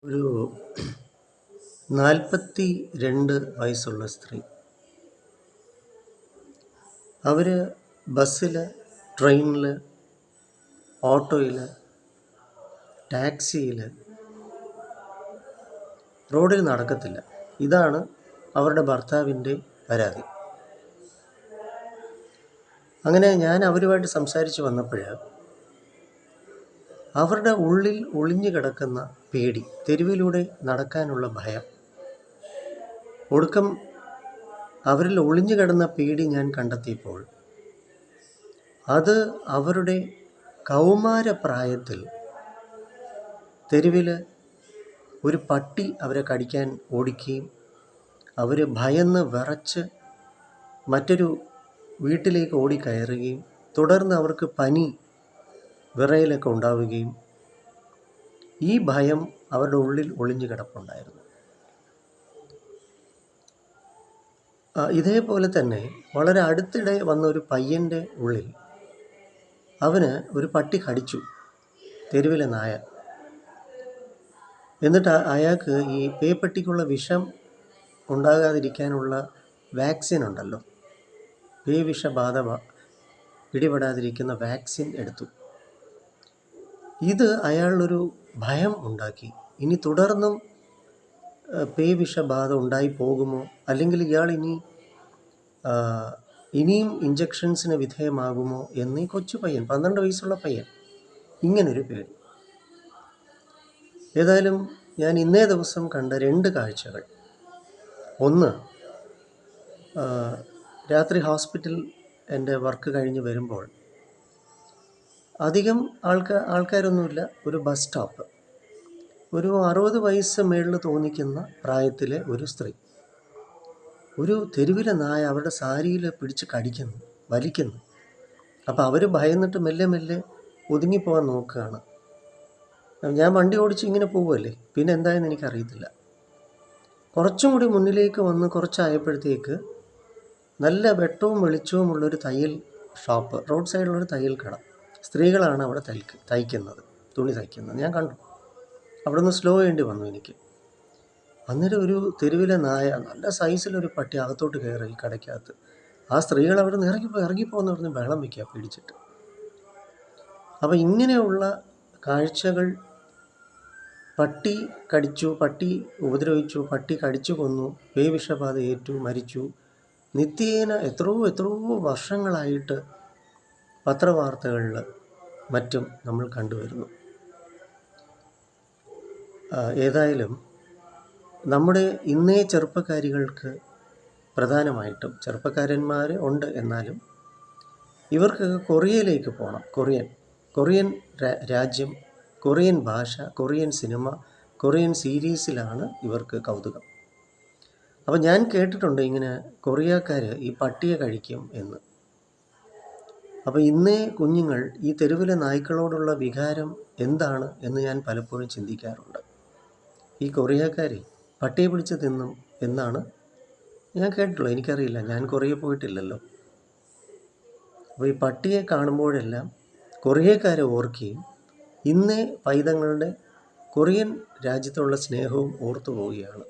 ഒരു 42 വയസ്സുള്ള സ്ത്രീ. അവർ ബസ്സിൽ, ട്രെയിനിൽ, ഓട്ടോയിൽ, ടാക്സിയിൽ, റോഡിൽ നടക്കത്തില്ല. ഇതാണ് അവരുടെ ഭർത്താവിൻ്റെ പരാതി. അങ്ങനെ ഞാൻ അവരുമായിട്ട് സംസാരിച്ച് വന്നപ്പോൾ അവരുടെ ഉള്ളിൽ ഒളിഞ്ഞു കിടക്കുന്ന പേടി, തെരുവിലൂടെ നടക്കാനുള്ള ഭയം, ഒടുക്കം അവരിൽ ഒളിഞ്ഞു കിടന്ന പേടി ഞാൻ കണ്ടെത്തിയപ്പോൾ അത് അവരുടെ കൗമാരപ്രായത്തിൽ തെരുവിൽ ഒരു പട്ടി അവരെ കടിക്കാൻ ഓടിക്കുകയും അവർ ഭയന്ന് വിറച്ച് മറ്റൊരു വീട്ടിലേക്ക് ഓടിക്കയറുകയും തുടർന്ന് അവർക്ക് പനി, വിറയലൊക്കെ ഉണ്ടാവുകയും ഈ ഭയം അവരുടെ ഉള്ളിൽ ഒളിഞ്ഞു കിടപ്പുണ്ടായിരുന്നു. ഇതേപോലെ തന്നെ വളരെ അടുത്തിടെ വന്ന ഒരു പയ്യൻ്റെ ഉള്ളിൽ അവന് ഒരു പട്ടി കടിച്ചു, തെരുവിലെ നായ. എന്നിട്ട് അയാൾക്ക് ഈ പേപ്പട്ടിക്കുള്ള വിഷം ഉണ്ടാകാതിരിക്കാനുള്ള വാക്സിൻ ഉണ്ടല്ലോ, പേവിഷബാധ പിടിപെടാതിരിക്കുന്ന വാക്സിൻ എടുത്തു. ഇത് അയാളൊരു ഭയം ഉണ്ടാക്കി. ഇനി തുടർന്നും പേവിഷബാധ ഉണ്ടായി പോകുമോ, അല്ലെങ്കിൽ ഇയാൾ ഇനിയും ഇഞ്ചക്ഷൻസിന് വിധേയമാകുമോ എന്ന് ഈ കൊച്ചു പയ്യൻ, 12 വയസ്സുള്ള പയ്യൻ, ഇങ്ങനൊരു പേടി. ഏതായാലും ഞാൻ ഇന്നേ ദിവസം കണ്ട 2 കാഴ്ചകൾ. ഒന്ന്, രാത്രി ഹോസ്പിറ്റലിൽ എൻ്റെ വർക്ക് കഴിഞ്ഞ് വരുമ്പോൾ അധികം ആൾക്കാരൊന്നുമില്ല. ഒരു ബസ് സ്റ്റോപ്പ്. ഒരു 60 വയസ്സ് മേളിൽ തോന്നിക്കുന്ന പ്രായത്തിലെ ഒരു സ്ത്രീ, ഒരു തെരുവിലെ നായ അവരുടെ സാരിയിൽ പിടിച്ച് കടിക്കുന്നു, വലിക്കുന്നു. അപ്പോൾ അവർ ഭയന്നിട്ട് മെല്ലെ മെല്ലെ ഒതുങ്ങിപ്പോകാൻ നോക്കുകയാണ്. ഞാൻ വണ്ടി ഓടിച്ച് ഇങ്ങനെ പോവുമല്ലേ, പിന്നെ എന്തായെന്ന് എനിക്കറിയത്തില്ല. കുറച്ചും കൂടി മുന്നിലേക്ക് വന്ന് കുറച്ചായപ്പോഴത്തേക്ക് നല്ല വെട്ടവും വെളിച്ചവുമുള്ളൊരു തയ്യൽ ഷോപ്പ്, റോഡ് സൈഡിലൊരു തയ്യൽ കട. സ്ത്രീകളാണ് അവിടെ തയ്ക്കുന്നത്, തുണി തയ്ക്കുന്നത് ഞാൻ കണ്ടു. അവിടെ നിന്ന് സ്ലോ ചെയ്യേണ്ടി വന്നു എനിക്ക്. അന്നേരം ഒരു തെരുവിലെ നായ, നല്ല സൈസിലൊരു പട്ടി അകത്തോട്ട് കയറി ഈ കടയ്ക്കകത്ത്. ആ സ്ത്രീകൾ അവിടെ നിന്ന് ഇറങ്ങിപ്പോന്ന് പറഞ്ഞ് ബഹളം വയ്ക്കുക പേടിച്ചിട്ട്. അപ്പോൾ ഇങ്ങനെയുള്ള കാഴ്ചകൾ, പട്ടി കടിച്ചു, പട്ടി ഉപദ്രവിച്ചു, പട്ടി കടിച്ചു കൊന്നു, പേവിഷബാധ ഏറ്റു, മരിച്ചു, നിത്യേന എത്രയോ വർഷങ്ങളായിട്ട് പത്രവാർത്തകളിൽ മറ്റും നമ്മൾ കണ്ടുവരുന്നു. ഏതായാലും നമ്മുടെ ഇന്നേ ചെറുപ്പക്കാരികൾക്ക്, പ്രധാനമായിട്ടും ചെറുപ്പക്കാരന്മാർ ഉണ്ട്, എന്നാലും ഇവർക്ക് കൊറിയയിലേക്ക് പോകണം. കൊറിയൻ രാജ്യം, കൊറിയൻ ഭാഷ, കൊറിയൻ സിനിമ, കൊറിയൻ സീരീസിലാണ് ഇവർക്ക് കൗതുകം. അപ്പോൾ ഞാൻ കേട്ടിട്ടുണ്ട് ഇങ്ങനെ കൊറിയക്കാർ ഈ പട്ടിയെ കഴിക്കും എന്ന്. അപ്പോൾ ഇന്നേ കുഞ്ഞുങ്ങൾ ഈ തെരുവിലെ നായ്ക്കളോടുള്ള വികാരം എന്താണ് എന്ന് ഞാൻ പലപ്പോഴും ചിന്തിക്കാറുണ്ട്. ഈ കൊറിയക്കാർ പട്ടിയെ പിടിച്ച് തിന്നും എന്നാണ് ഞാൻ കേട്ടിട്ടുള്ളത്. എനിക്കറിയില്ല, ഞാൻ കൊറിയ പോയിട്ടില്ലല്ലോ. അപ്പോൾ ഈ പട്ടിയെ കാണുമ്പോഴെല്ലാം കൊറിയക്കാരെ ഓർക്കുകയും ഇന്നേ പൈതങ്ങളുടെ കൊറിയൻ രാജ്യത്തുള്ള സ്നേഹവും ഓർത്തു പോവുകയാണ്.